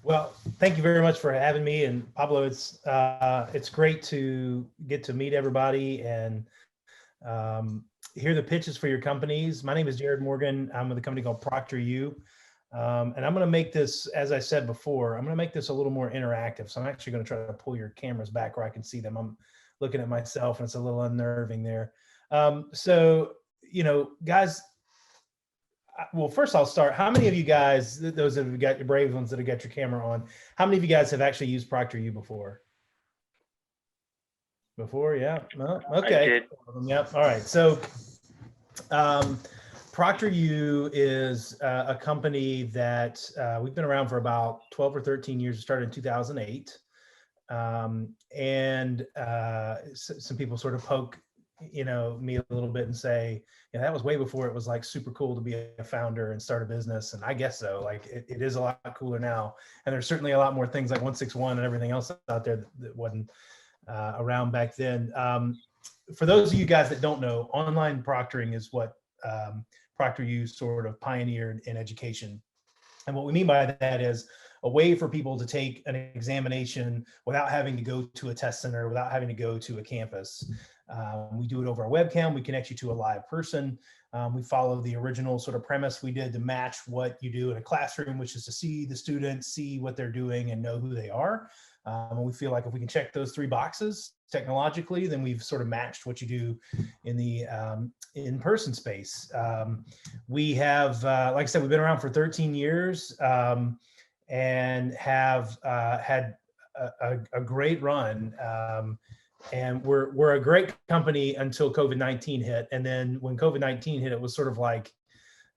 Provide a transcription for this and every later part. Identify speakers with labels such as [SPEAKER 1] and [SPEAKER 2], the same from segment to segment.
[SPEAKER 1] Well, thank you very much for having me. And Pablo, it's great to get to meet everybody and hear the pitches for your companies. My name is Jarrod Morgan. I'm with a company called ProctorU. And I'm going to make this, as I said before, I'm going to make this a little more interactive. So I'm actually going to try to pull your cameras back where I can see them. I'm looking at myself and it's a little unnerving there. Guys, well, first I'll start. How many of you guys, those that have got your brave ones that have got your camera on, how many of you guys have actually used ProctorU before? Before, yeah. No? Okay.
[SPEAKER 2] I did.
[SPEAKER 1] Yep. All right. So ProctorU is a company that we've been around for about 12 or 13 years. It started in 2008. Some people sort of poke, me a little bit and say, that was way before it was like super cool to be a founder and start a business. And I guess so. Like it is a lot cooler now. And there's certainly a lot more things like 161 and everything else out there that wasn't around back then. For those of you guys that don't know, online proctoring is what ProctorU sort of pioneered in education. And what we mean by that is a way for people to take an examination without having to go to a test center, without having to go to a campus. We do it over a webcam. We connect you to a live person. We follow the original sort of premise we did to match what you do in a classroom, which is to see the student, see what they're doing, and know who they are. And we feel like if we can check those three boxes technologically, then we've sort of matched what you do in the in-person space. We have, like I said, we've been around for 13 years and have had a great run. And we're a great company until COVID-19 hit. And then when COVID-19 hit, it was sort of like,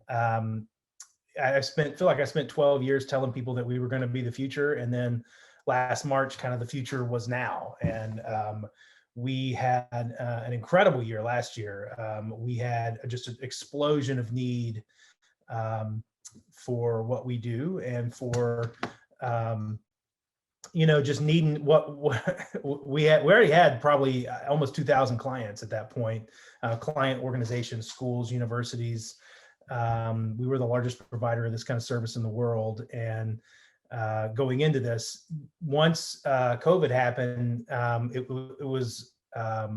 [SPEAKER 1] feel like I spent 12 years telling people that we were going to be the future. And then last March, kind of the future was now. And we had an incredible year last year. We had just an explosion of need for what we do and for, just needing what we had. We already had probably almost 2,000 clients at that point, client organizations, schools, universities. We were the largest provider of this kind of service in the world. And going into this, once COVID happened, it was a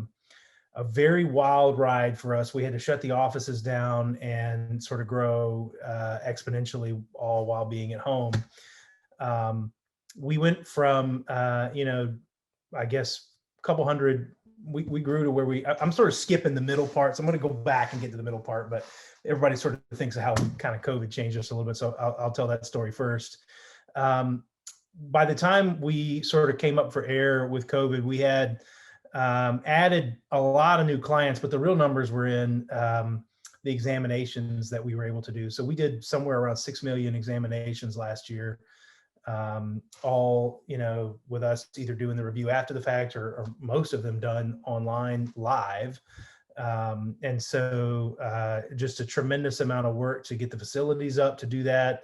[SPEAKER 1] very wild ride for us. We had to shut the offices down and sort of grow exponentially, all while being at home. We went from, I guess a couple hundred, we grew to where I'm sort of skipping the middle part. So I'm going to go back and get to the middle part, but everybody sort of thinks of how kind of COVID changed us a little bit. So I'll tell that story first. By the time we sort of came up for air with COVID, we had added a lot of new clients, but the real numbers were in the examinations that we were able to do. So we did somewhere around 6 million examinations last year, all, with us either doing the review after the fact or most of them done online live. And so just a tremendous amount of work to get the facilities up to do that.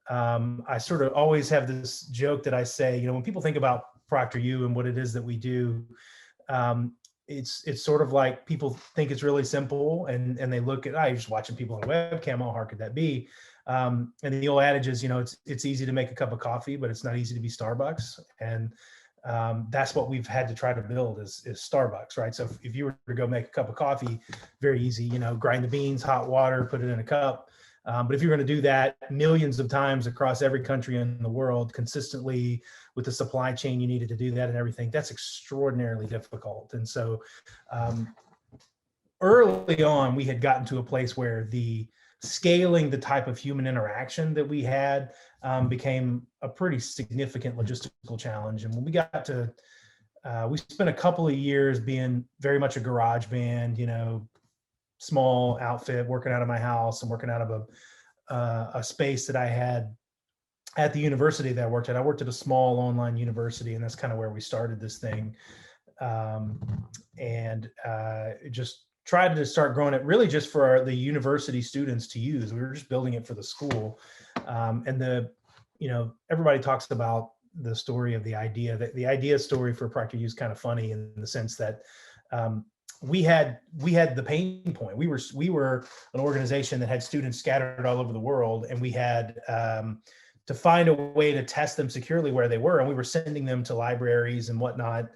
[SPEAKER 1] I sort of always have this joke that I say, when people think about ProctorU and what it is that we do, it's sort of like people think it's really simple and they look at, you're just watching people on a webcam, how hard could that be? And the old adage is, it's easy to make a cup of coffee, but it's not easy to be Starbucks. And that's what we've had to try to build is Starbucks, right? So if you were to go make a cup of coffee, very easy, grind the beans, hot water, put it in a cup. But if you're going to do that millions of times across every country in the world consistently with the supply chain you needed to do that and everything, that's extraordinarily difficult. And so early on, we had gotten to a place where the scaling the type of human interaction that we had became a pretty significant logistical challenge. And when we got to, we spent a couple of years being very much a garage band, small outfit, working out of my house and working out of a space that I had at the university that I worked at. I worked at a small online university, and that's kind of where we started this thing. Just tried to start growing it really just for the university students to use. We were just building it for the school. Everybody talks about the story of the idea. The idea story for ProctorU is kind of funny in the sense that we had the pain point. We were an organization that had students scattered all over the world, and we had to find a way to test them securely where they were. And we were sending them to libraries and whatnot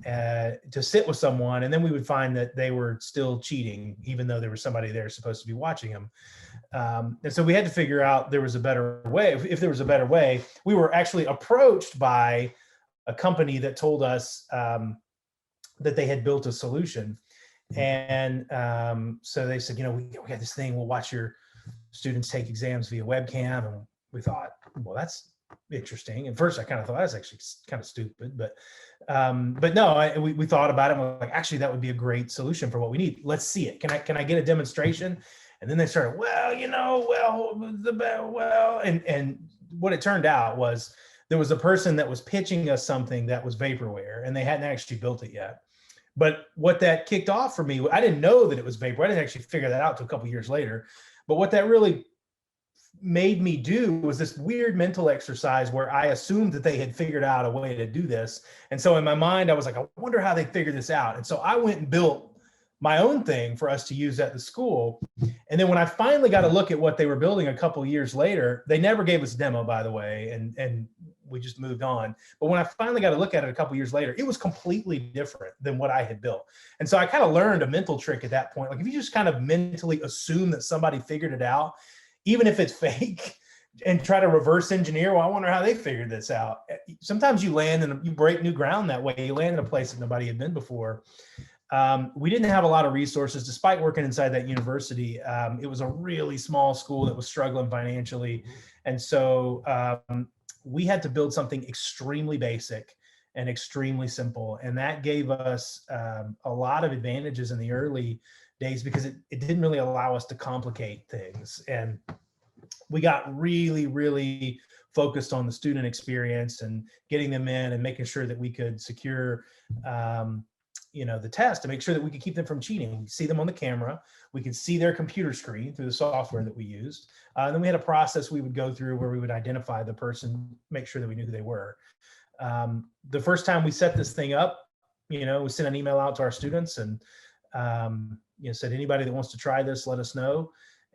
[SPEAKER 1] to sit with someone. And then we would find that they were still cheating, even though there was somebody there supposed to be watching them. And so we had to figure out there was a better way. If there was a better way, we were actually approached by a company that told us that they had built a solution. And so they said, we got this thing, we'll watch your students take exams via webcam. And we thought, well, that's interesting. At first I kind of thought that's actually kind of stupid, but no, we thought about it. And we're like, actually, that would be a great solution for what we need. Let's see it. Can I get a demonstration? And then they started, and what it turned out was there was a person that was pitching us something that was vaporware, and they hadn't actually built it yet. But what that kicked off for me, I didn't know that it was vaporware. I didn't actually figure that out until a couple of years later. But what that really made me do was this weird mental exercise where I assumed that they had figured out a way to do this. And so in my mind, I was like, I wonder how they figured this out. And so I went and built my own thing for us to use at the school. And then when I finally got to look at what they were building a couple of years later, they never gave us a demo, by the way, and we just moved on. But when I finally got to look at it a couple of years later, it was completely different than what I had built. And so I kind of learned a mental trick at that point. Like if you just kind of mentally assume that somebody figured it out, even if it's fake, and try to reverse engineer, well, I wonder how they figured this out. Sometimes you land and you break new ground that way. You land in a place that nobody had been before. We didn't have a lot of resources, despite working inside that university. It was a really small school that was struggling financially. And so we had to build something extremely basic and extremely simple. And that gave us a lot of advantages in the early days because it didn't really allow us to complicate things. And we got really, really focused on the student experience and getting them in and making sure that we could secure the test to make sure that we could keep them from cheating. We could see them on the camera. We could see their computer screen through the software that we used. And then we had a process we would go through where we would identify the person, make sure that we knew who they were. The first time we set this thing up, we sent an email out to our students and said, anybody that wants to try this, let us know.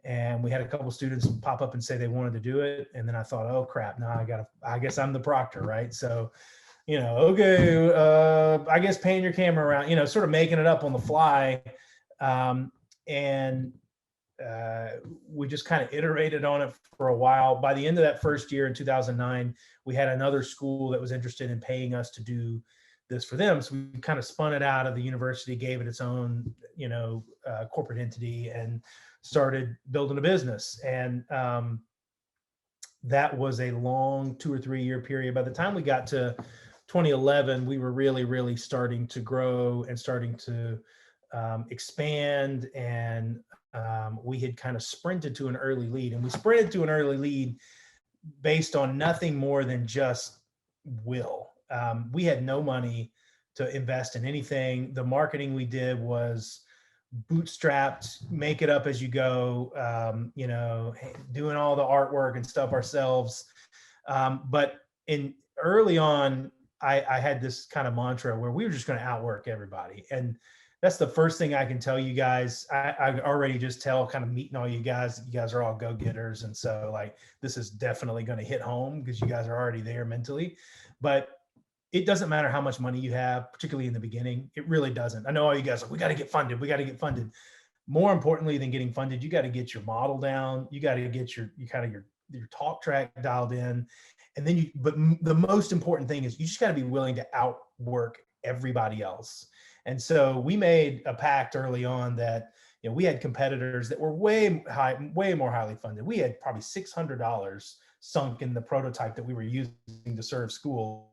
[SPEAKER 1] And we had a couple of students pop up and say they wanted to do it. And then I thought, oh crap, no, I guess I'm the proctor, right? So okay, I guess pan your camera around, sort of making it up on the fly. We just kind of iterated on it for a while. By the end of that first year in 2009, we had another school that was interested in paying us to do this for them. So we kind of spun it out of the university, gave it its own, corporate entity, and started building a business. And that was a long 2 or 3 year period. By the time we got to 2011, we were really, really starting to grow and starting to expand. And we had kind of sprinted to an early lead. And we sprinted to an early lead based on nothing more than just will. We had no money to invest in anything. The marketing we did was bootstrapped, make it up as you go, doing all the artwork and stuff ourselves. But early on, I had this kind of mantra where we were just going to outwork everybody. And that's the first thing I can tell you guys. I already just tell, kind of meeting all you guys are all go-getters. And so like, this is definitely going to hit home because you guys are already there mentally. But it doesn't matter how much money you have, particularly in the beginning. It really doesn't. I know all you guys are like, we got to get funded. We got to get funded. More importantly than getting funded, you got to get your model down. You got to get your talk track dialed in. And then but the most important thing is you just got to be willing to outwork everybody else. And so we made a pact early on that, we had competitors that were way more highly funded. We had probably $600 sunk in the prototype that we were using to serve schools.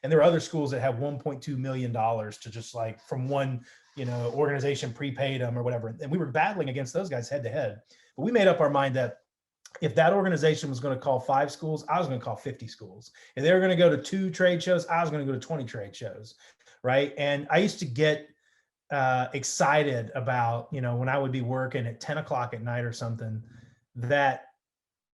[SPEAKER 1] And there are other schools that have $1.2 million to just like from one, organization prepaid them or whatever. And we were battling against those guys head to head. But we made up our mind that if that organization was going to call 5 schools, I was going to call 50 schools. If they were going to go to 2 trade shows, I was going to go to 20 trade shows. Right. And I used to get excited about, when I would be working at 10 o'clock at night or something, that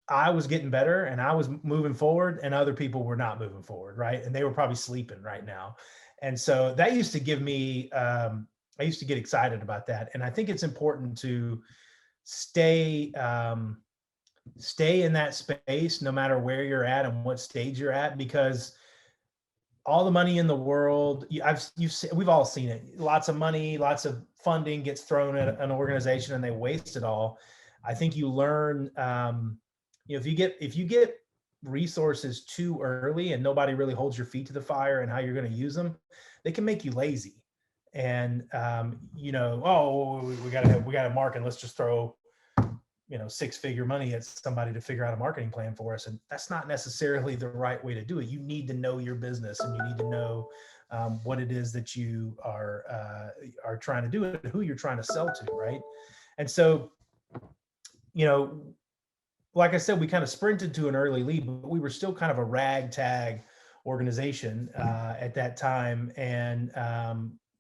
[SPEAKER 1] I was getting better and I was moving forward and other people were not moving forward. Right. And they were probably sleeping right now. And so that used to give me, I used to get excited about that. And I think it's important to stay stay in that space no matter where you're at and what stage you're at, because all the money in the world, we've all seen it. Lots of money, lots of funding gets thrown at an organization and they waste it all. I think you learn, if you get resources too early and nobody really holds your feet to the fire and how you're going to use them, they can make you lazy. And oh, we got to market. Let's just throw 6-figure money at somebody to figure out a marketing plan for us. And that's not necessarily the right way to do it. You need to know your business, and you need to know what it is that you are trying to do and who you're trying to sell to, right? And so, like I said, we kind of sprinted to an early lead, but we were still kind of a ragtag organization at that time. And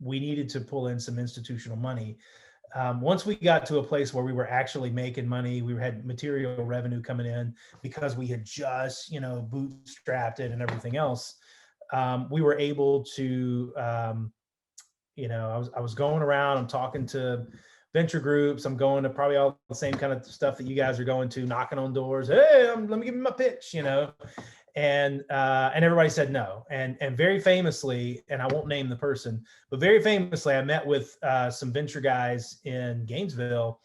[SPEAKER 1] we needed to pull in some institutional money. Once we got to a place where we were actually making money, we had material revenue coming in because we had just, bootstrapped it and everything else. We were able to, I was going around, I'm talking to venture groups, I'm going to probably all the same kind of stuff that you guys are going to, knocking on doors. Hey, let me give you my pitch, And everybody said no. And very famously, and I won't name the person, but very famously, I met with some venture guys in Gainesville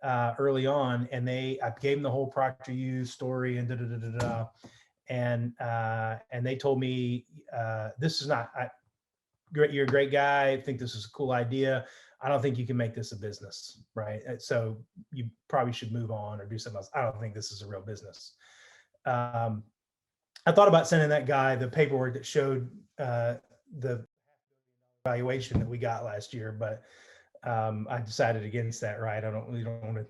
[SPEAKER 1] early on, and I gave them the whole ProctorU story and and they told me, this is not great. You're a great guy. I think this is a cool idea. I don't think you can make this a business, right? So you probably should move on or do something else. I don't think this is a real business. I thought about sending that guy the paperwork that showed the valuation that we got last year, but I decided against that, right? We don't want to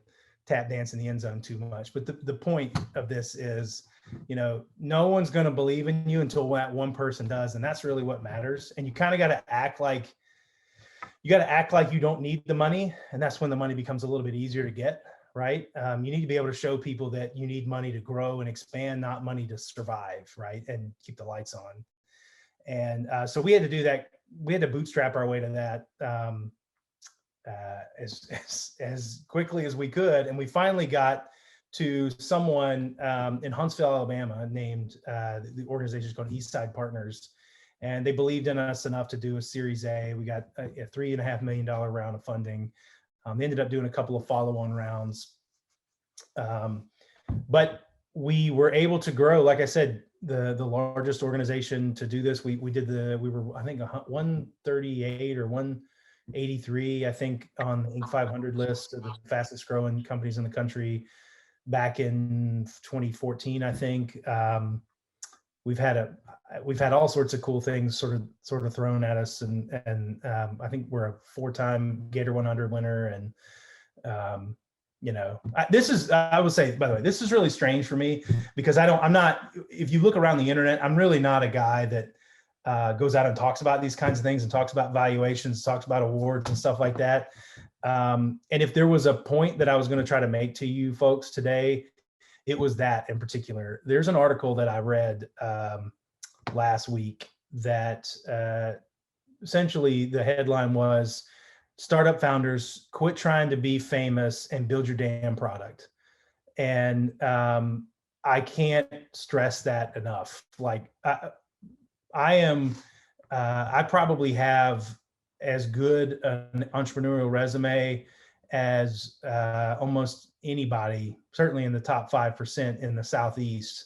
[SPEAKER 1] tap dance in the end zone too much. But the point of this is, no one's going to believe in you until that one person does. And that's really what matters. And you kind of got to act like you don't need the money. And that's when the money becomes a little bit easier to get. Right? You need to be able to show people that you need money to grow and expand, not money to survive, right? And keep the lights on. And so we had to do that. We had to bootstrap our way to that as quickly as we could. And we finally got to someone in Huntsville, Alabama, named the organization is called Eastside Partners. And they believed in us enough to do a Series A. We got a $3.5 million round of funding. They ended up doing a couple of follow-on rounds. But we were able to grow, like I said, the largest organization to do this. We were, I think, 138 or 183, I think, on the Inc. 500 list of the fastest growing companies in the country back in 2014, I think. We've had all sorts of cool things sort of thrown at us, and I think we're a 4-time Gator 100 winner. And I would say, by the way, this is really strange for me because if you look around the internet, I'm really not a guy that goes out and talks about these kinds of things and talks about valuations, talks about awards and stuff like that. And if there was a point that I was going to try to make to you folks today, it was that in particular. There's an article that I read last week that essentially the headline was, startup founders, quit trying to be famous and build your damn product. And I can't stress that enough. Like I probably have as good an entrepreneurial resume as almost anybody, certainly in the top 5% in the Southeast.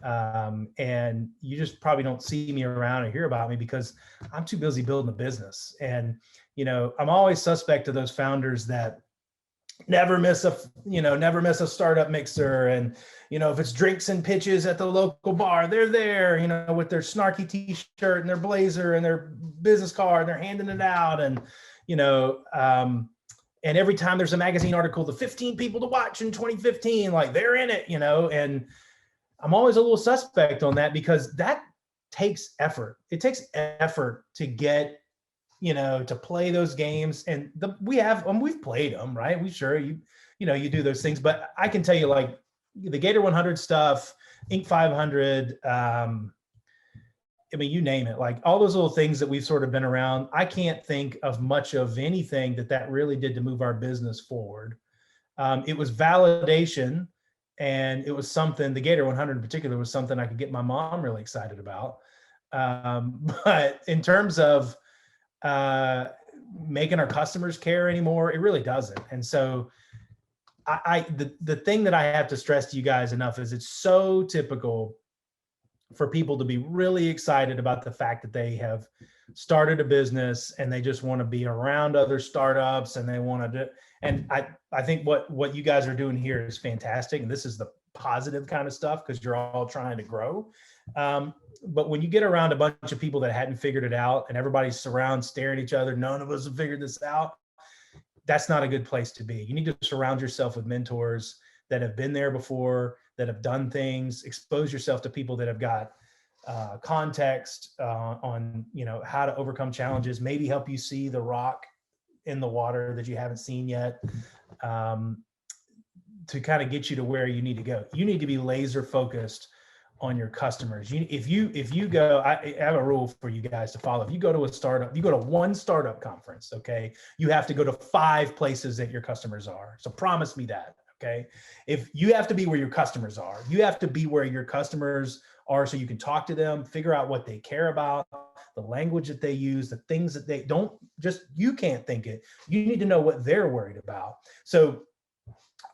[SPEAKER 1] And you just probably don't see me around or hear about me because I'm too busy building a business. And, I'm always suspect of those founders that never miss a startup mixer. And, if it's drinks and pitches at the local bar, they're there, with their snarky t-shirt and their blazer and their business card, and they're handing it out. And, and every time there's a magazine article, the 15 people to watch in 2015, like they're in it, and I'm always a little suspect on that because that takes effort. It takes effort to get, to play those games. And we've played them, right? You do those things, but I can tell you, like the Gator 100 stuff, Inc. 500, you name it, like all those little things that we've sort of been around. I can't think of much of anything that really did to move our business forward. It was validation And it was something, the Gator 100 in particular was something I could get my mom really excited about. But in terms of making our customers care anymore, it really doesn't. And so the thing that I have to stress to you guys enough is it's so typical for people to be really excited about the fact that they have started a business and they just want to be around other startups and they want to do, and I think what you guys are doing here is fantastic. And this is the positive kind of stuff because you're all trying to grow. But when you get around a bunch of people that hadn't figured it out and everybody's surrounded staring at each other, none of us have figured this out, that's not a good place to be. You need to surround yourself with mentors that have been there before, that have done things. Expose yourself to people that have got context on, you know, how to overcome challenges, maybe help you see the rock in the water that you haven't seen yet, to kind of get you to where you need to go. You need to be laser focused on your customers. If you go, I have a rule for you guys to follow. If you go to a startup, you go to one startup conference, okay, you have to go to 5 places that your customers are. So promise me that, okay? If you have to be where your customers are, you have to be where your customers are so you can talk to them, figure out what they care about, the language that they use, the things that they don't just, you can't think it. You need to know what they're worried about. So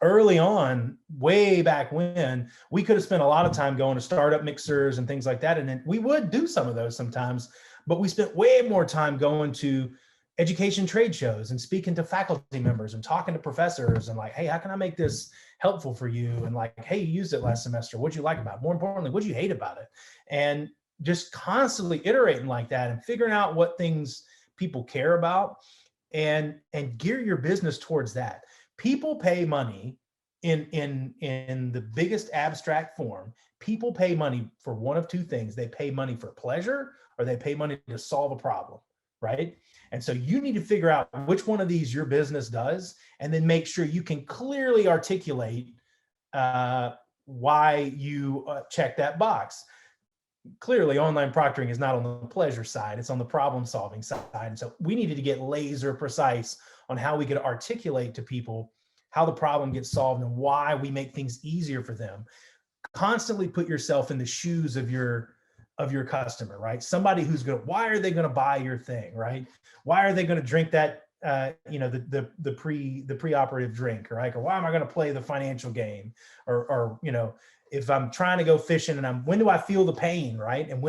[SPEAKER 1] early on, way back when, we could have spent a lot of time going to startup mixers and things like that. And then we would do some of those sometimes, but we spent way more time going to education trade shows and speaking to faculty members and talking to professors and like, hey, how can I make this helpful for you? And like, hey, you used it last semester. What'd you like about it? More importantly, what'd you hate about it? And just constantly iterating like that and figuring out what things people care about and gear your business towards that. People pay money in the biggest abstract form. People pay money for one of 2 things. They pay money for pleasure or they pay money to solve a problem, right? And so you need to figure out which one of these your business does, and then make sure you can clearly articulate why you check that box. Clearly, online proctoring is not on the pleasure side, it's on the problem solving side. And so we needed to get laser precise on how we could articulate to people how the problem gets solved and why we make things easier for them. Constantly put yourself in the shoes of your customer, right? Somebody who's going to, why are they going to buy your thing, right? Why are they going to drink that, the pre-operative drink, right? Or why am I going to play the financial game? Or if I'm trying to go fishing and when do I feel the pain, right? And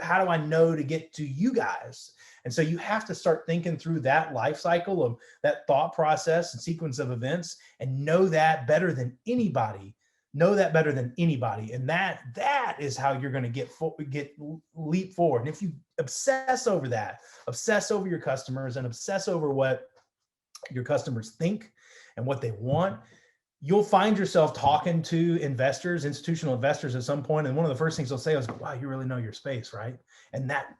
[SPEAKER 1] how do I know to get to you guys? And so you have to start thinking through that life cycle of that thought process and sequence of events and know that better than anybody. And that is how you're going to leap forward. And if you obsess over that, obsess over your customers and obsess over what your customers think and what they want, you'll find yourself talking to investors, institutional investors at some point, and one of the first things they'll say is, wow, you really know your space, right? And that,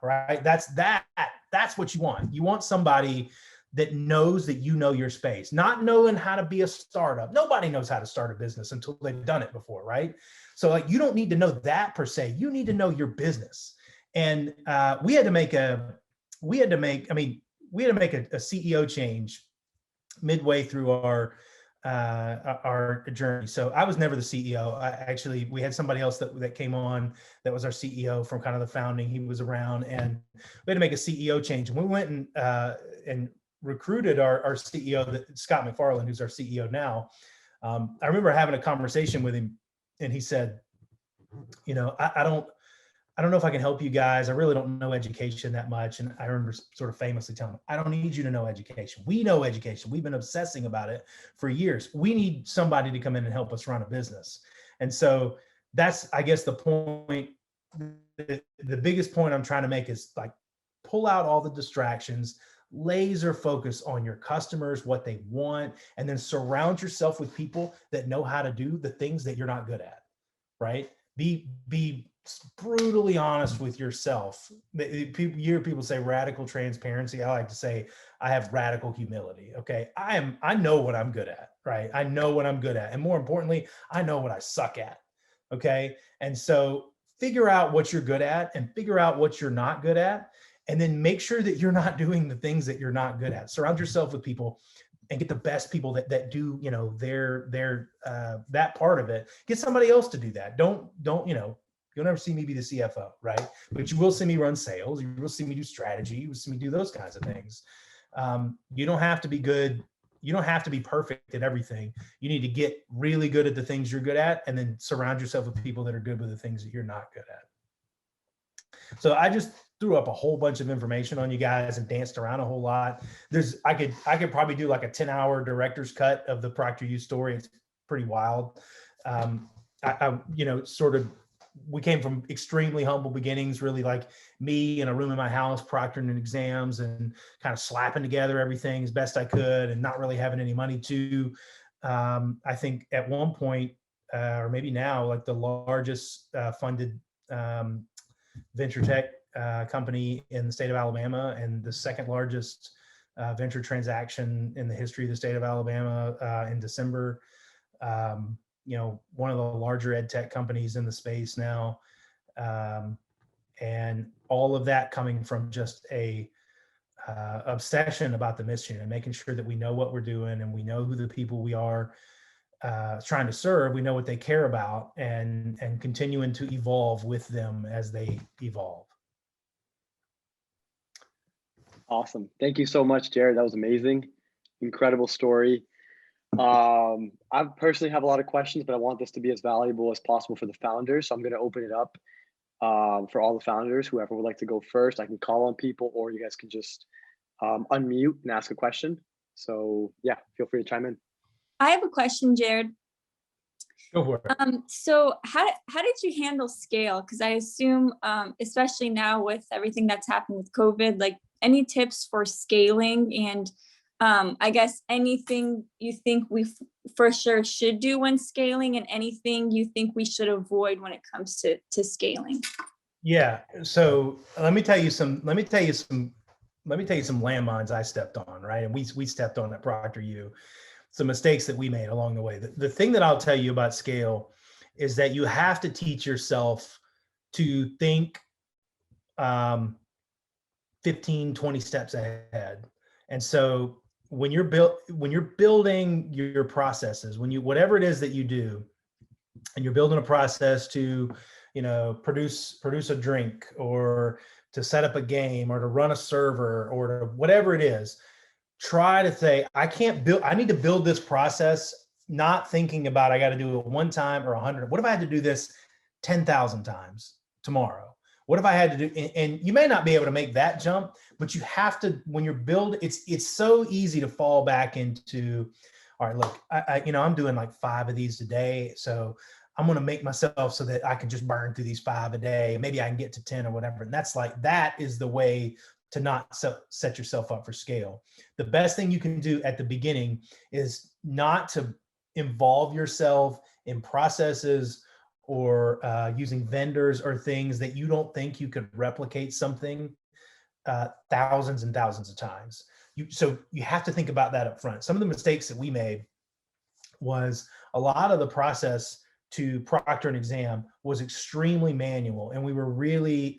[SPEAKER 1] right? That's what you want. You want somebody that knows that you know your space, not knowing how to be a startup. Nobody knows how to start a business until they've done it before, right? So like, you don't need to know that per se. You need to know your business. And we had to make a CEO change midway through our journey. So I was never the CEO. We had somebody else that came on that was our CEO from kind of the founding. He was around, and we had to make a CEO change. And we went and recruited our CEO, Scott McFarland, who's our CEO now. I remember having a conversation with him, and he said, I don't know if I can help you guys. I really don't know education that much. And I remember sort of famously telling him, I don't need you to know education. We know education. We've been obsessing about it for years. We need somebody to come in and help us run a business. And so that's, I guess, the point. The biggest point I'm trying to make is like, pull out all the distractions, laser focus on your customers, what they want, and then surround yourself with people that know how to do the things that you're not good at, right? Be brutally honest with yourself. You hear people say radical transparency. I like to say I have radical humility. Okay. I know what I'm good at, right? I know what I'm good at. And more importantly, I know what I suck at. Okay. And so figure out what you're good at and figure out what you're not good at. And then make sure that you're not doing the things that you're not good at. Surround yourself with people and get the best people that do, that part of it. Get somebody else to do that. Don't, you'll never see me be the CFO, right? But you will see me run sales. You will see me do strategy. You will see me do those kinds of things. You don't have to be good. You don't have to be perfect at everything. You need to get really good at the things you're good at, and then surround yourself with people that are good with the things that you're not good at. So I just threw up a whole bunch of information on you guys and danced around a whole lot. I could probably do like a 10-hour director's cut of the ProctorU story. It's pretty wild. We came from extremely humble beginnings, really like me in a room in my house, proctoring exams and kind of slapping together everything as best I could and not really having any money to, I think at one point, or maybe now, like the largest funded venture tech company in the state of Alabama, and the second largest venture transaction in the history of the state of Alabama in December. One of the larger EdTech companies in the space now. And all of that coming from just a obsession about the mission and making sure that we know what we're doing and we know who the people we are trying to serve, we know what they care about, and continuing to evolve with them as they evolve.
[SPEAKER 2] Awesome. Thank you so much, Jarrod. That was amazing. Incredible story. I personally have a lot of questions, but I want this to be as valuable as possible for the founders. So I'm going to open it up for all the founders. Whoever would like to go first, I can call on people, or you guys can just unmute and ask a question. So yeah, feel free to chime in.
[SPEAKER 3] I have a question, Jarrod.
[SPEAKER 1] Go for it.
[SPEAKER 3] So how did you handle scale? Because I assume, especially now with everything that's happened with COVID, like any tips for scaling, and I guess anything you think we for sure should do when scaling, and anything you think we should avoid when it comes to scaling?
[SPEAKER 1] Yeah. So let me tell you some landmines I stepped on, right? And we stepped on at ProctorU, some mistakes that we made along the way. The thing that I'll tell you about scale is that you have to teach yourself to think 15, 20 steps ahead. And so when you're building your processes, whatever it is that you do, and you're building a process to, produce a drink, or to set up a game, or to run a server, or to whatever it is, try to say, I need to build this process, not thinking about I got to do it one time or 100. What if I had to do this 10,000 times tomorrow? What if I had to do, and you may not be able to make that jump, but you have to, when you're building, it's so easy to fall back into, all right, look, I'm doing like 5 of these a day. So I'm going to make myself so that I can just burn through these 5 a day. Maybe I can get to 10 or whatever. And that is the way to not set yourself up for scale. The best thing you can do at the beginning is not to involve yourself in processes or using vendors or things that you don't think you could replicate something thousands and thousands of times. So you have to think about that up front. Some of the mistakes that we made was a lot of the process to proctor an exam was extremely manual, and we were really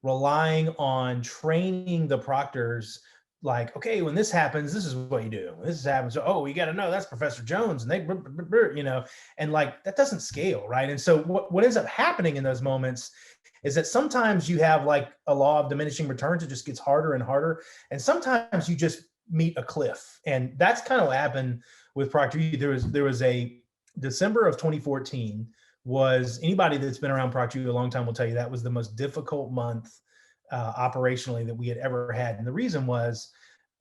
[SPEAKER 1] relying on training the proctors. Like, okay, when this happens, this is what you do. When this happens, oh, you got to know that's Professor Jones, and they, and like that doesn't scale, right? And so what ends up happening in those moments is that sometimes you have like a law of diminishing returns. It just gets harder and harder, and sometimes you just meet a cliff, and that's kind of what happened with ProctorU. There was a December of 2014. Was anybody that's been around ProctorU a long time will tell you that was the most difficult month operationally that we had ever had. And the reason was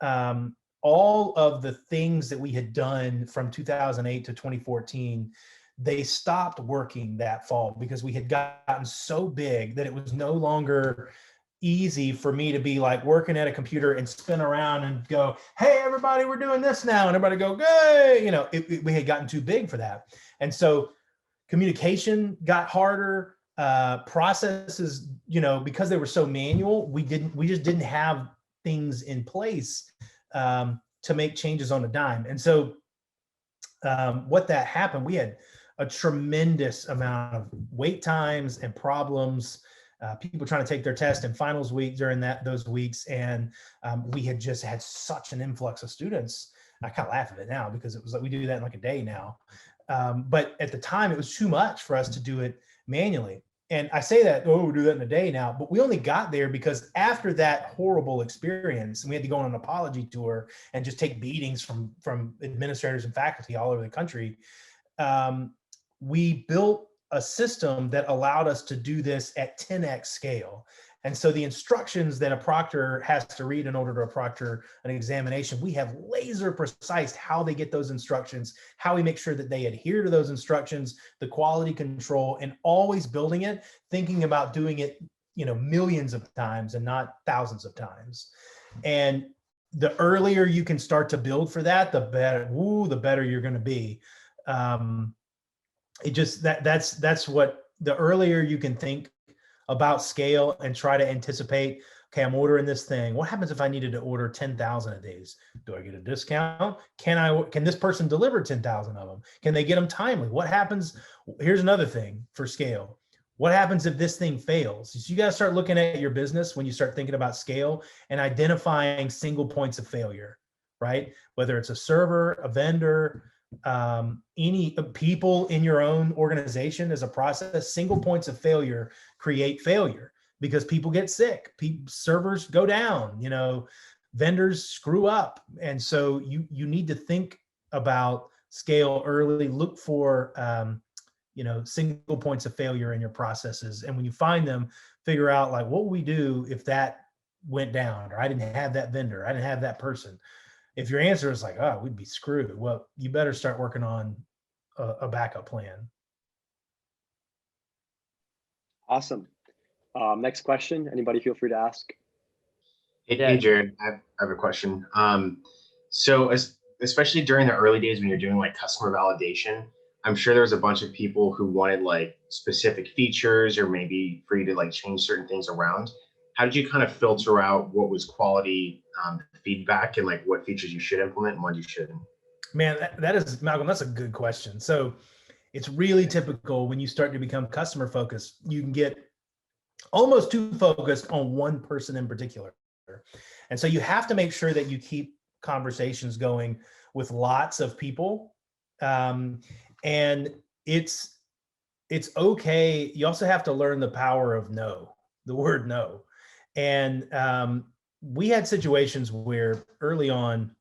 [SPEAKER 1] all of the things that we had done from 2008 to 2014, they stopped working that fall because we had gotten so big that it was no longer easy for me to be like working at a computer and spin around and go, hey, everybody, we're doing this now. And everybody go, hey, we had gotten too big for that. And so communication got harder. Processes, because they were so manual, we just didn't have things in place to make changes on a dime. And so what that happened, we had a tremendous amount of wait times and problems, people trying to take their test in finals week during those weeks. And we had just had such an influx of students I kind of laugh at it now because it was like, we do that in like a day now. But at the time it was too much for us to do it manually. And I say that, oh, we do that in a day now, but we only got there because after that horrible experience, and we had to go on an apology tour and just take beatings from administrators and faculty all over the country. We built a system that allowed us to do this at 10x scale. And so the instructions that a proctor has to read in order to proctor an examination, we have laser precise how they get those instructions, how we make sure that they adhere to those instructions, the quality control, and always building it, thinking about doing it, millions of times and not thousands of times. And the earlier you can start to build for that, the better you're going to be. That's what, the earlier you can think about scale and try to anticipate, okay, I'm ordering this thing. What happens if I needed to order 10,000 of these? Do I get a discount? Can this person deliver 10,000 of them? Can they get them timely? What happens? Here's another thing for scale. What happens if this thing fails? So you got to start looking at your business when you start thinking about scale and identifying single points of failure, right? Whether it's a server, a vendor, any people in your own organization as a process, single points of failure create failure because people get sick, servers go down, vendors screw up. And so you need to think about scale early, look for, single points of failure in your processes. And when you find them, figure out like, what would we do if that went down, or I didn't have that vendor, I didn't have that person. If your answer is like, oh, we'd be screwed, well, you better start working on a backup plan.
[SPEAKER 2] Awesome. Next question. Anybody feel free to ask.
[SPEAKER 4] Hey, Jarrod, I have a question. So especially during the early days when you're doing like customer validation, I'm sure there was a bunch of people who wanted like specific features or maybe for you to like change certain things around. How did you kind of filter out what was quality feedback and like what features you should implement and what you shouldn't?
[SPEAKER 1] Man, that is, Malcolm, that's a good question. So it's really typical when you start to become customer focused, you can get almost too focused on one person in particular. And so you have to make sure that you keep conversations going with lots of people. And it's okay. You also have to learn the power of no, the word no. And we had situations where early on,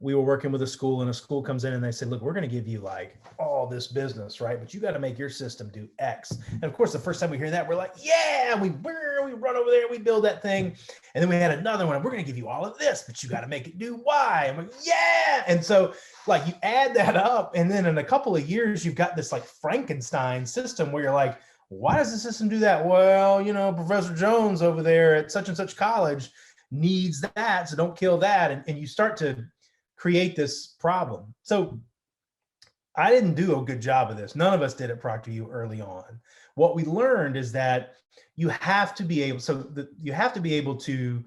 [SPEAKER 1] we were working with a school and a school comes in and they said, look, we're going to give you like all this business, right? But you got to make your system do X. And of course, the first time we hear that, we're like, yeah, we run over there, we build that thing. And then we had another one, we're going to give you all of this, but you got to make it do Y. I'm like, yeah. And so like you add that up. And then in a couple of years, you've got this like Frankenstein system where you're like, why does the system do that? Well, Professor Jones over there at such and such college needs that, so don't kill that. And you start to create this problem. So I didn't do a good job of this. None of us did at ProctorU early on. What we learned is that you have to be able, to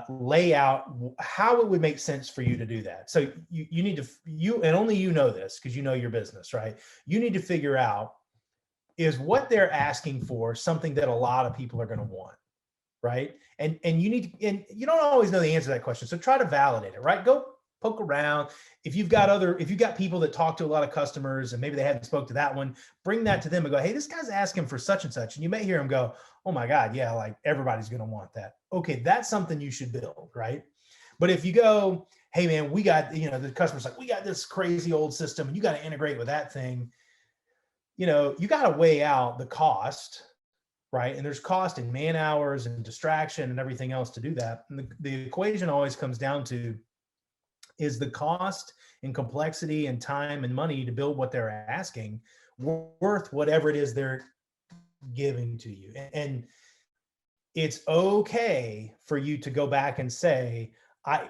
[SPEAKER 1] lay out how it would make sense for you to do that. So you need to, and only you know this because you know your business, right? You need to figure out, is what they're asking for something that a lot of people are going to want, right? And you need to, and you don't always know the answer to that question. So try to validate it, right? Go poke around. If you've got people that talk to a lot of customers and maybe they haven't spoke to that one, bring that to them and go, hey, this guy's asking for such and such. And you may hear him go, oh my God, yeah, like everybody's going to want that. Okay, that's something you should build, right? But if you go, hey man, we got, the customer's like, we got this crazy old system and you got to integrate with that thing. You got to weigh out the cost, right? And there's cost in man hours and distraction and everything else to do that. And the equation always comes down to, is the cost and complexity and time and money to build what they're asking worth whatever it is they're giving to you? And it's okay for you to go back and say,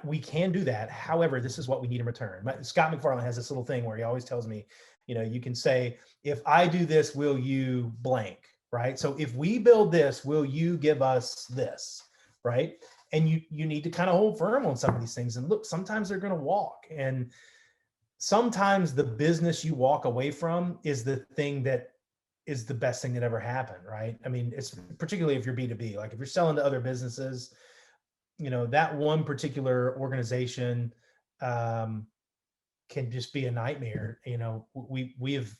[SPEAKER 1] we can do that. However, this is what we need in return. Scott McFarlane has this little thing where he always tells me, you can say, if I do this, will you blank, right? So if we build this, will you give us this, right? And you need to kind of hold firm on some of these things. And look, sometimes they're going to walk. And sometimes the business you walk away from is the thing that is the best thing that ever happened, right? I mean, it's particularly if you're B2B, like if you're selling to other businesses, that one particular organization can just be a nightmare. We've,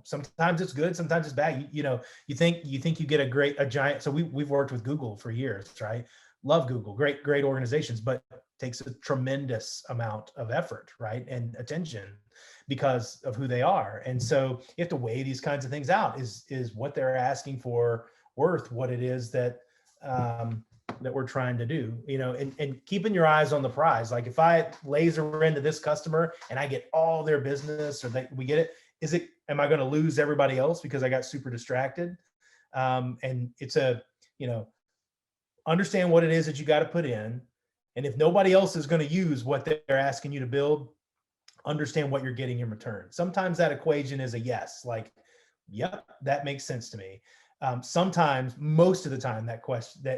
[SPEAKER 1] sometimes it's good, sometimes it's bad. You think you get a giant. So we've worked with Google for years, right? Love Google, great organizations, but takes a tremendous amount of effort, right? And attention because of who they are. And so you have to weigh these kinds of things out. Is what they're asking for worth what it is that we're trying to do, and keeping your eyes on the prize. Like if I laser into this customer and I get all their business, or we get it, am I going to lose everybody else because I got super distracted? And it's understand what it is that you got to put in. And if nobody else is going to use what they're asking you to build, understand what you're getting in return. Sometimes that equation is a yes, like, yep, that makes sense to me. Sometimes, most of the time, that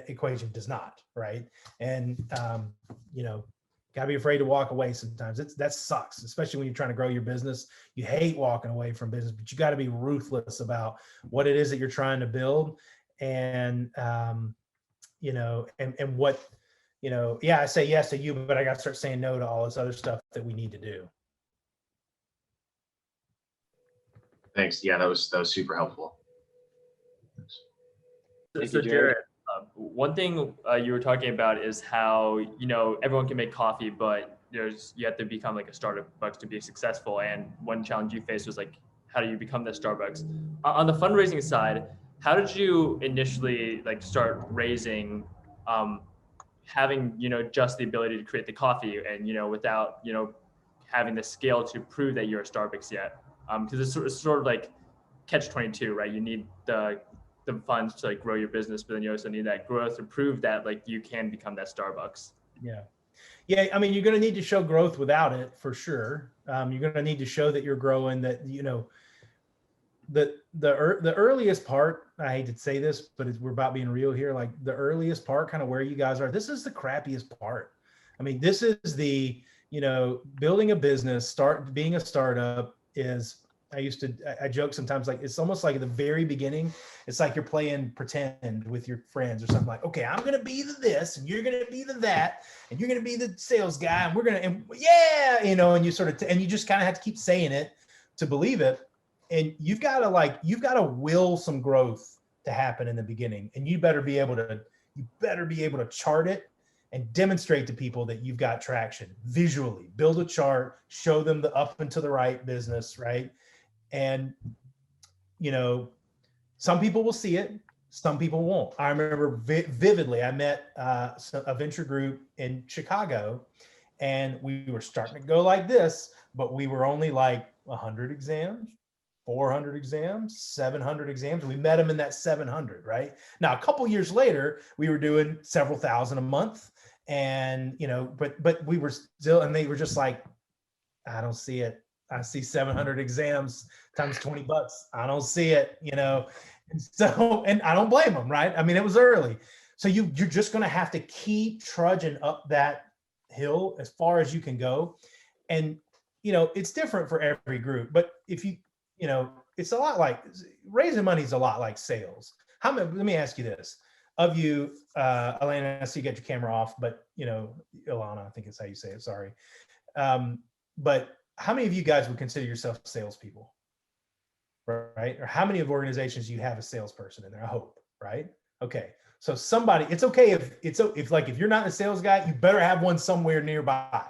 [SPEAKER 1] equation does not, right? And gotta be afraid to walk away sometimes. That sucks, especially when you're trying to grow your business. You hate walking away from business, but you got to be ruthless about what it is that you're trying to build. And and what, I say yes to you, but I got to start saying no to all this other stuff that we need to do.
[SPEAKER 4] Thanks. Yeah, that was super helpful.
[SPEAKER 5] So Jarrod, one thing you were talking about is how, everyone can make coffee, but you have to become like a Starbucks to be successful. And one challenge you faced was like, how do you become that Starbucks? On the fundraising side, how did you initially start raising, having, just the ability to create the coffee and, without, having the scale to prove that you're a Starbucks yet? Because it's sort of like catch-22, right? You need the funds to grow your business, but then you also need that growth to prove that you can become that Starbucks.
[SPEAKER 1] Yeah. I mean, you're going to need to show growth without it, for sure. You're going to need to show that you're growing, that, the earliest part, I hate to say this, but we're about being real here. Like the earliest part, kind of where you guys are, this is the crappiest part. I mean, this is the, building a business, being a startup is, I joke sometimes, like, it's almost like at the very beginning, it's like you're playing pretend with your friends or something, like, okay, I'm going to be the this and you're going to be the that, and you're going to be the sales guy. And we're going to, and you sort of, and you just kind of have to keep saying it to believe it. And you've got to will some growth to happen in the beginning. And you better be able to chart it and demonstrate to people that you've got traction visually. Build a chart, show them the up and to the right business, right? And, some people will see it, some people won't. I remember vividly, I met a venture group in Chicago, and we were starting to go like this, but we were only like 100 exams, 400 exams, 700 exams. We met them in that 700, right? Now, a couple years later, we were doing several thousand a month, and, but we were still, and they were just like, I don't see it. I see 700 exams times $20. I don't see it, And so, and I don't blame them, right? I mean, it was early. So you're just going to have to keep trudging up that hill as far as you can go. And, it's different for every group, but if it's a lot like raising money is a lot like sales. Let me ask you this. Of you, Elena, I see you got your camera off, but Ilana, I think it's how you say it. Sorry. But how many of you guys would consider yourself salespeople, right? Or how many of organizations you have a salesperson in there? I hope, right? Okay. So it's okay if you're not a sales guy, you better have one somewhere nearby.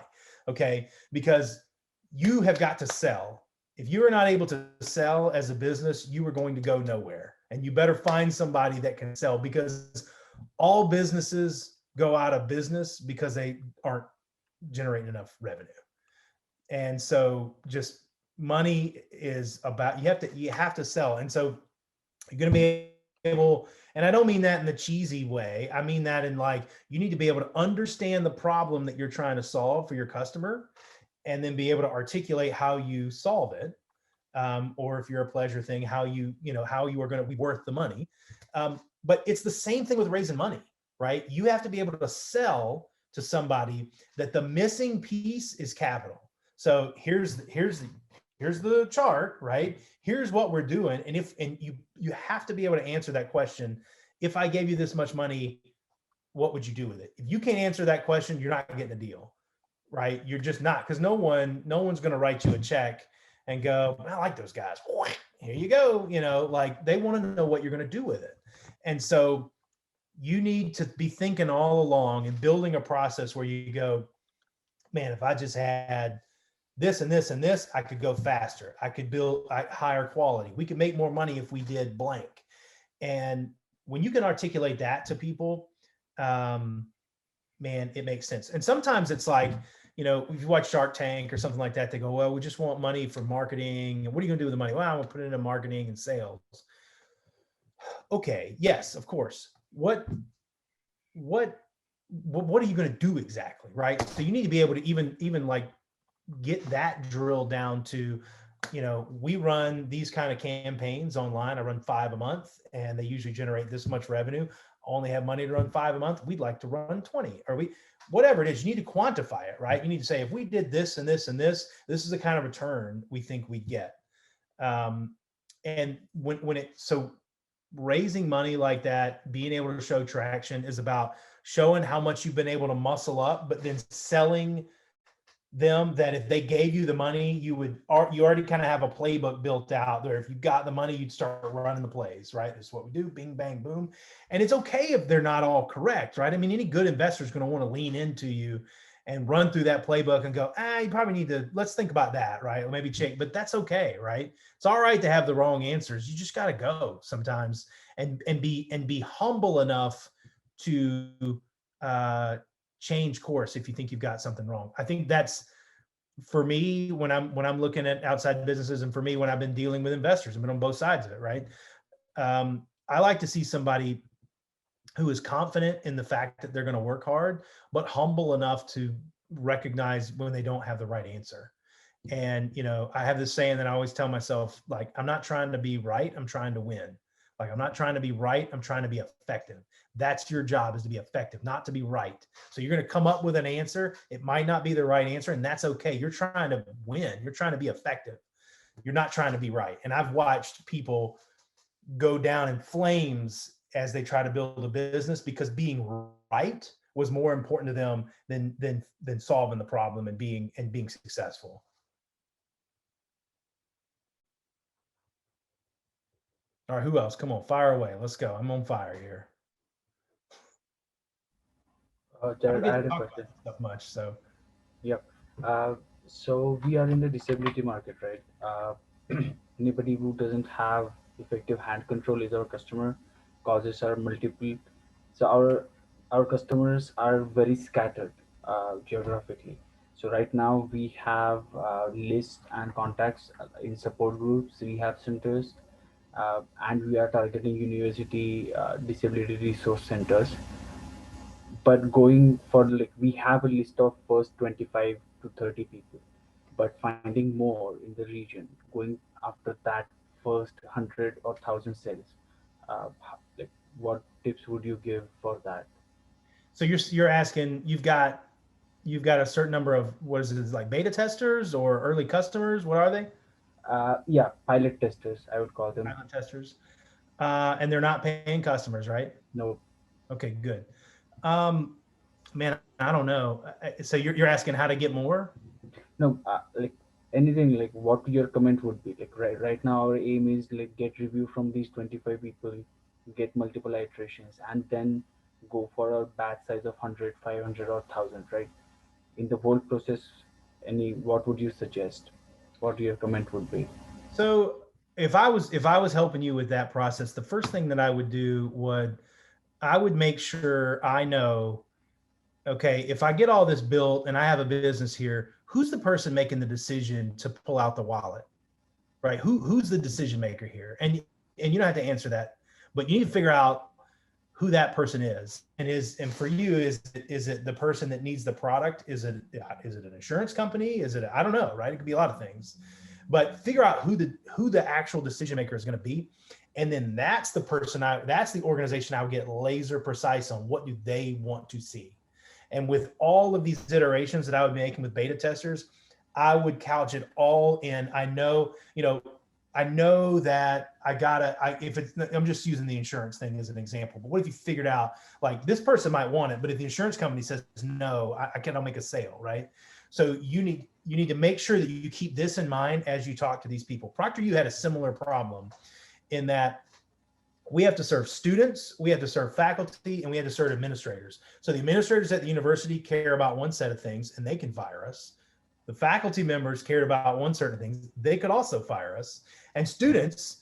[SPEAKER 1] Okay. Because you have got to sell. If you are not able to sell as a business, you are going to go nowhere, and you better find somebody that can sell, because all businesses go out of business because they aren't generating enough revenue. And so just money is about, you have to sell. And so you're going to be able, and I don't mean that in the cheesy way. I mean that in you need to be able to understand the problem that you're trying to solve for your customer, and then be able to articulate how you solve it. Or if you're a pleasure thing, how you are going to be worth the money. But it's the same thing with raising money, right? You have to be able to sell to somebody that the missing piece is capital. So here's the chart, right? Here's what we're doing. And you have to be able to answer that question. If I gave you this much money, what would you do with it? If you can't answer that question, you're not getting a deal, right? You're just not, because no one's going to write you a check and go, I like those guys. Here you go. Like they want to know what you're going to do with it. And so you need to be thinking all along and building a process where you go, man, if I just had this and this and this, I could go faster. I could build higher quality. We could make more money if we did blank. And when you can articulate that to people, man, it makes sense. And sometimes it's like, if you watch Shark Tank or something like that, they go, well, we just want money for marketing. And what are you going to do with the money? Well, I'm going to put it into marketing and sales. Okay. Yes, of course. What are you going to do exactly? Right. So you need to be able to even like get that drilled down to, we run these kind of campaigns online. I run 5 a month and they usually generate this much revenue. I only have money to run 5 a month. We'd like to run 20, or whatever it is. You need to quantify it, right? You need to say, if we did this and this and this is the kind of return we think we'd get. And so raising money like that, being able to show traction is about showing how much you've been able to muscle up, but then selling them that if they gave you the money, you already kind of have a playbook built out there. If you got the money, you'd start running the plays, right? That's what we do. Bing, bang, boom. And it's okay if they're not all correct, right? I mean, any good investor is going to want to lean into you and run through that playbook and go, you probably need to, let's think about that, right? Or maybe check, but that's okay, right? It's all right to have the wrong answers. You just got to go sometimes and be humble enough to change course if you think you've got something wrong. I think that's, for me, when I'm looking at outside businesses, and for me, when I've been dealing with investors, I've been on both sides of it, right? I like to see somebody who is confident in the fact that they're going to work hard, but humble enough to recognize when they don't have the right answer. And, I have this saying that I always tell myself, like, I'm not trying to be right, I'm trying to win. Like, I'm not trying to be right, I'm trying to be effective. That's your job, is to be effective, not to be right. So you're going to come up with an answer. It might not be the right answer, and that's okay. You're trying to win. You're trying to be effective. You're not trying to be right. And I've watched people go down in flames as they try to build a business because being right was more important to them than solving the problem and being successful. All right, who else? Come on, fire away. Let's go. I'm on fire here.
[SPEAKER 6] Jarrod, I had a question.
[SPEAKER 1] Stuff much, so.
[SPEAKER 6] Yep. So we are in the disability market, right? Anybody who doesn't have effective hand control is our customer. Causes are multiple. So our customers are very scattered geographically. So right now we have lists and contacts in support groups, rehab centers, and we are targeting university disability resource centers. But going for, like, we have a list of first 25 to 30 people, but finding more in the region, going after that first 100 or 1,000 cells, like, what tips would you give for that?
[SPEAKER 1] So you're asking, you've got a certain number of, what is it, like beta testers or early customers? What are they?
[SPEAKER 6] Yeah, pilot testers, I would call them.
[SPEAKER 1] Pilot testers. And they're not paying customers, right?
[SPEAKER 6] No.
[SPEAKER 1] Okay, good. Man, I don't know. So you're asking how to get more?
[SPEAKER 6] No, like anything, like what your comment would be. Like right now our aim is, like, get review from these 25 people, get multiple iterations, and then go for a batch size of 100, 500 or 1,000, right? In the whole process, what would you suggest? What your comment would be?
[SPEAKER 1] So if I was helping you with that process, the first thing that I would do I would make sure I know, okay, if I get all this built and I have a business here, who's the person making the decision to pull out the wallet, right? Who's the decision maker here? And you don't have to answer that, but you need to figure out who that person is. And for you, is it the person that needs the product? Is it an insurance company? Is it, I don't know, right? It could be a lot of things, but figure out who the actual decision maker is going to be. And then that's the organization I would get laser precise on what do they want to see. And with all of these iterations that I would be making with beta testers, I would couch it all in, I know, I know that if it's, I'm just using the insurance thing as an example, but what if you figured out like this person might want it, but if the insurance company says, no, I cannot make a sale, right? So you need to make sure that you keep this in mind as you talk to these people. ProctorU had a similar problem in that we have to serve students, we have to serve faculty, and we have to serve administrators. So the administrators at the university care about one set of things and they can fire us. The faculty members cared about one certain things, they could also fire us. And students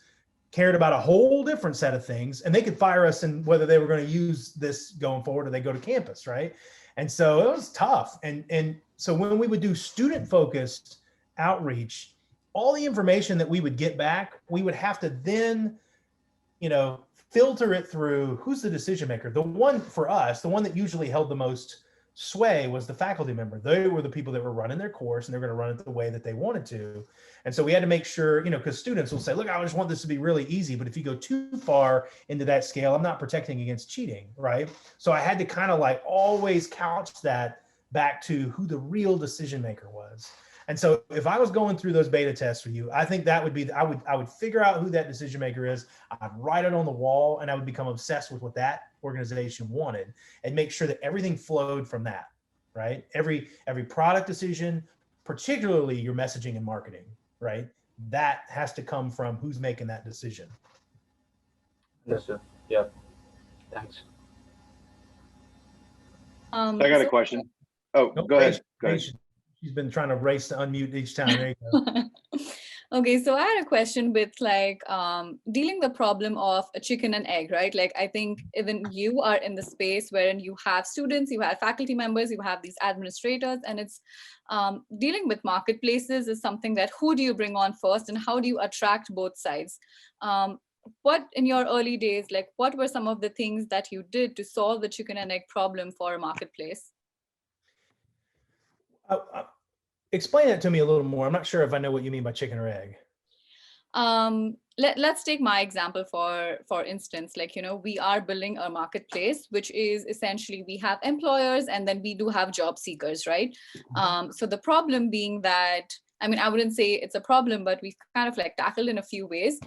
[SPEAKER 1] cared about a whole different set of things and they could fire us and whether they were going to use this going forward or they go to campus, right? And so it was tough. And so when we would do student focused outreach, all the information that we would get back, we would have to then, filter it through who's the decision maker. The one for us, the one that usually held the most sway was the faculty member. They were the people that were running their course and they're going to run it the way that they wanted to. And so we had to make sure, because students will say, look, I just want this to be really easy. But if you go too far into that scale, I'm not protecting against cheating, right? So I had to kind of like always couch that back to who the real decision maker was. And so if I was going through those beta tests for you, I think that would be, I would figure out who that decision maker is. I'd write it on the wall and I would become obsessed with what that organization wanted and make sure that everything flowed from that, right? Every product decision, particularly your messaging and marketing, right? That has to come from who's making that decision.
[SPEAKER 6] Yes, sir. Yeah. Thanks.
[SPEAKER 2] I got a question. Oh,
[SPEAKER 1] Nope,
[SPEAKER 2] go ahead. Go ahead.
[SPEAKER 1] She's been trying to race to unmute each time. There you go.
[SPEAKER 7] Okay, so I had a question with dealing the problem of a chicken and egg, right? Like I think even you are in the space wherein you have students, you have faculty members, you have these administrators, and it's dealing with marketplaces is something that who do you bring on first and how do you attract both sides? What in your early days, like what were some of the things that you did to solve the chicken and egg problem for a marketplace?
[SPEAKER 1] Explain it to me a little more. I'm not sure if I know what you mean by chicken or egg.
[SPEAKER 7] Let's take my example for instance, we are building a marketplace, which is essentially we have employers and then we do have job seekers, right? So the problem being that, I wouldn't say it's a problem, but we've kind of tackled in a few ways.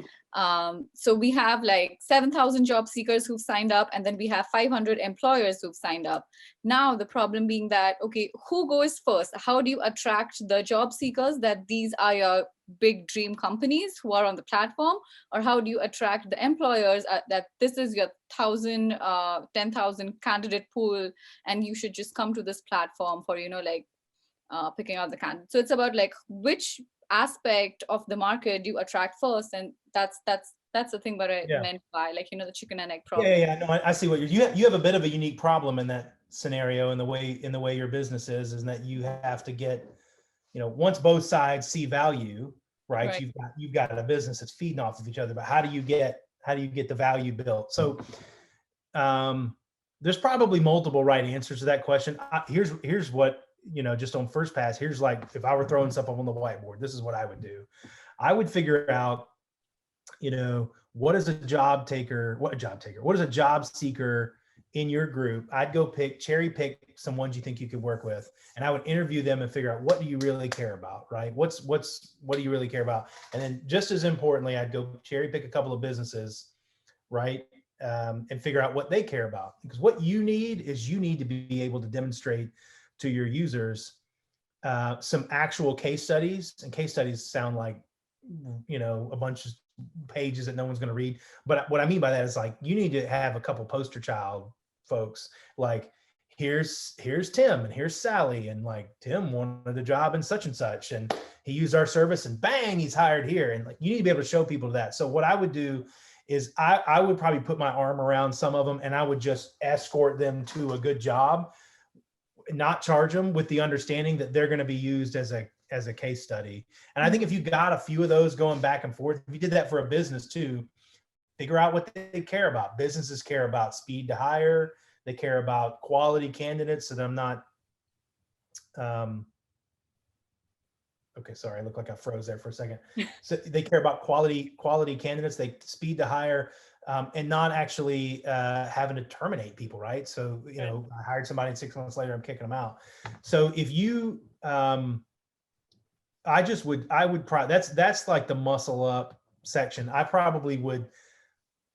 [SPEAKER 7] So we have 7,000 job seekers who've signed up, and then we have 500 employers who've signed up. Now the problem being that, okay, who goes first? How do you attract the job seekers that these are your big dream companies who are on the platform? Or how do you attract the employers that this is your 10,000 candidate pool and you should just come to this platform for, picking out the candidate. So it's about which aspect of the market do you attract first, and that's the thing what I meant by the chicken and egg problem.
[SPEAKER 1] Yeah. No, I see what you have a bit of a unique problem in that scenario in the way your business is that you have to get, once both sides see value, right? You've got a business that's feeding off of each other, but how do you get the value built? So there's probably multiple right answers to that question. Here's what, just on first pass, here's if I were throwing stuff up on the whiteboard, this is what I would do. I would figure out, what is a job seeker in your group? I'd go cherry pick some ones you think you could work with, and I would interview them and figure out what do you really care about, right? What do you really care about? And then just as importantly, I'd go cherry pick a couple of businesses, right? And figure out what they care about, because what you need to be able to demonstrate to your users some actual case studies, and case studies sound like a bunch of pages that no one's going to read, but what I mean by that is you need to have a couple poster child folks, here's Tim and here's Sally, and Tim wanted a job in such and such and he used our service and bang, he's hired here, and you need to be able to show people that. So what I would do is I would probably put my arm around some of them and I would just escort them to a good job, not charge them, with the understanding that they're going to be used as a case study. And I think if you got a few of those going back and forth, if you did that for a business too, figure out what they care about. Businesses care about speed to hire. They care about quality candidates. So that I'm not, okay, sorry, I look like I froze there for a second. So they care about quality candidates, speed to hire, and not actually having to terminate people, right? So, I hired somebody and 6 months later, I'm kicking them out. So if you, I would probably, that's like the muscle up section, I probably would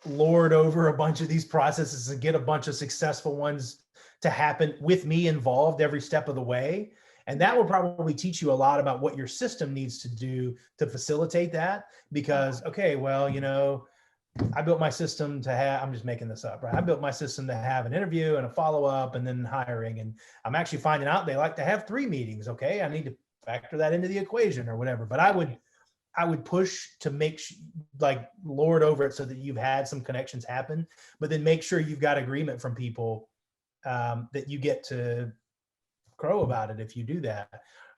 [SPEAKER 1] lord over a bunch of these processes and get a bunch of successful ones to happen with me involved every step of the way. And that will probably teach you a lot about what your system needs to do to facilitate that. Because, okay, well, you know, I built my system to have, I'm just making this up, right? I built my system to have an interview and a follow-up and then hiring. And I'm actually finding out they like to have 3 meetings. Okay, I need to factor that into the equation or whatever. But I would push to make like lord over it so that you've had some connections happen, but then make sure you've got agreement from people that you get to crow about it if you do that.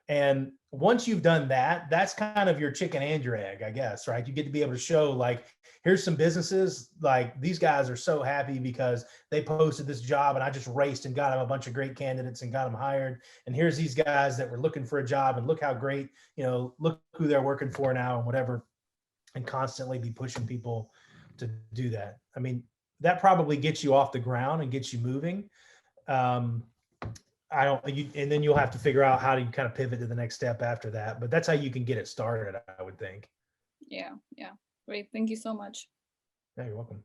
[SPEAKER 1] And once you've done that, that's kind of your chicken and your egg, I guess, right? You get to be able to show like, here's some businesses, like these guys are so happy because they posted this job and I just raced and got them a bunch of great candidates and got them hired. And here's these guys that were looking for a job and look how great, you know, look who they're working for now and whatever, and constantly be pushing people to do that. I mean, that probably gets you off the ground and gets you moving. And then you'll have to figure out how to kind of pivot to the next step after that. But that's how you can get it started, I would think.
[SPEAKER 7] Yeah. Great. Thank you so much.
[SPEAKER 1] Yeah, you're welcome.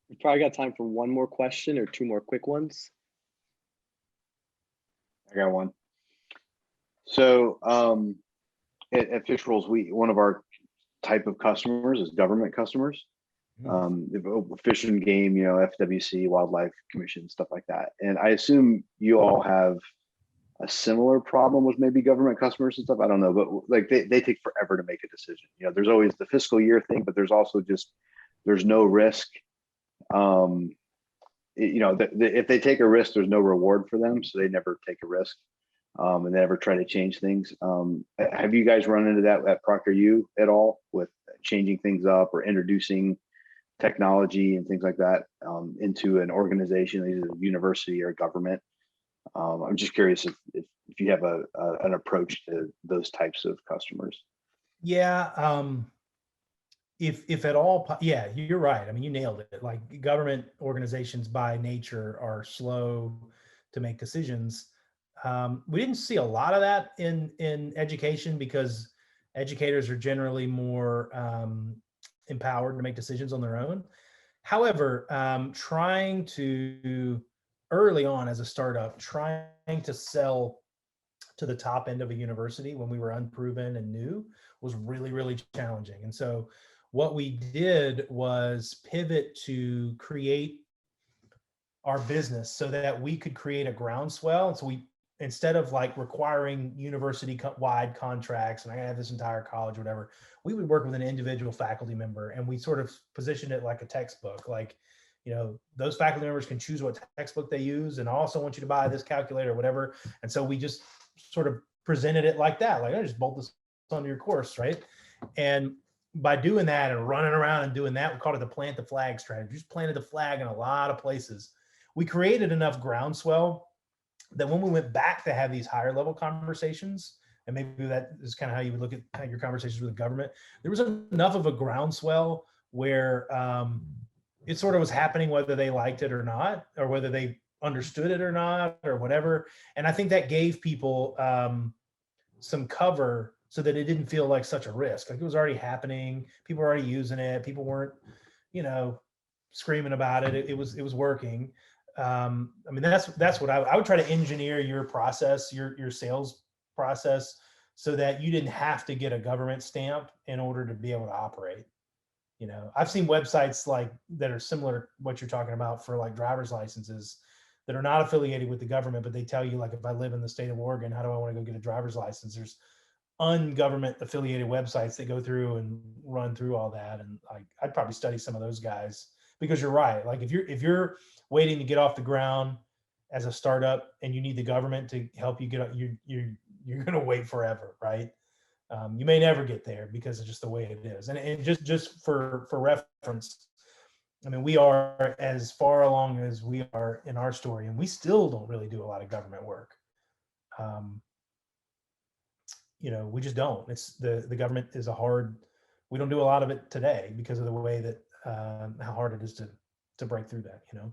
[SPEAKER 2] We probably got time for one more question or 2 more quick ones.
[SPEAKER 8] I got one. So at Fish Rolls, one of our type of customers is government customers. Fish and Game, you know, FWC, Wildlife Commission, stuff like that. And I assume you all have a similar problem with maybe government customers and stuff. I don't know, but like they take forever to make a decision. You know, there's always the fiscal year thing, but there's also just, there's no risk. You know, if they take a risk, there's no reward for them. So they never take a risk and they never try to change things. Have you guys run into that at ProctorU at all with changing things up or introducing technology and things like that into an organization, either a university or government? I'm just curious if you have an approach to those types of customers.
[SPEAKER 1] Yeah, if at all, yeah, you're right. I mean, you nailed it. Like government organizations by nature are slow to make decisions. We didn't see a lot of that in education because educators are generally more empowered to make decisions on their own. However, trying to early on as a startup, trying to sell to the top end of a university when we were unproven and new was really, really challenging. And so what we did was pivot to create our business so that we could create a groundswell. And so we, instead of like requiring university-wide contracts and I gotta have this entire college, whatever, we would work with an individual faculty member and we sort of positioned it like a textbook. Like, you know, those faculty members can choose what textbook they use and I also want you to buy this calculator or whatever. And so we just sort of presented it like that, like I just bolt this onto your course, right? And by doing that and running around and doing that, we called it the plant the flag strategy. We just planted the flag in a lot of places. We created enough groundswell that when we went back to have these higher level conversations, and maybe that is kind of how you would look at your conversations with the government, there was enough of a groundswell where it sort of was happening whether they liked it or not, or whether they understood it or not, or whatever. And I think that gave people some cover so that it didn't feel like such a risk. Like it was already happening. People were already using it. People weren't, you know, screaming about it. It was working. I mean, that's what I would try to engineer your process, your sales process, so that you didn't have to get a government stamp in order to be able to operate. You know, I've seen websites like that are similar to what you're talking about for like driver's licenses that are not affiliated with the government, but they tell you like, if I live in the state of Oregon, how do I want to go get a driver's license? There's ungovernment affiliated websites that go through and run through all that. And like, I'd probably study some of those guys because you're right. Like if you're waiting to get off the ground as a startup and you need the government to help you get up, you're going to wait forever, right? You may never get there because of just the way it is. And just for reference, I mean, we are as far along as we are in our story, and we still don't really do a lot of government work. You know, we just don't. It's the government is we don't do a lot of it today because of the way that how hard it is to break through that, you know.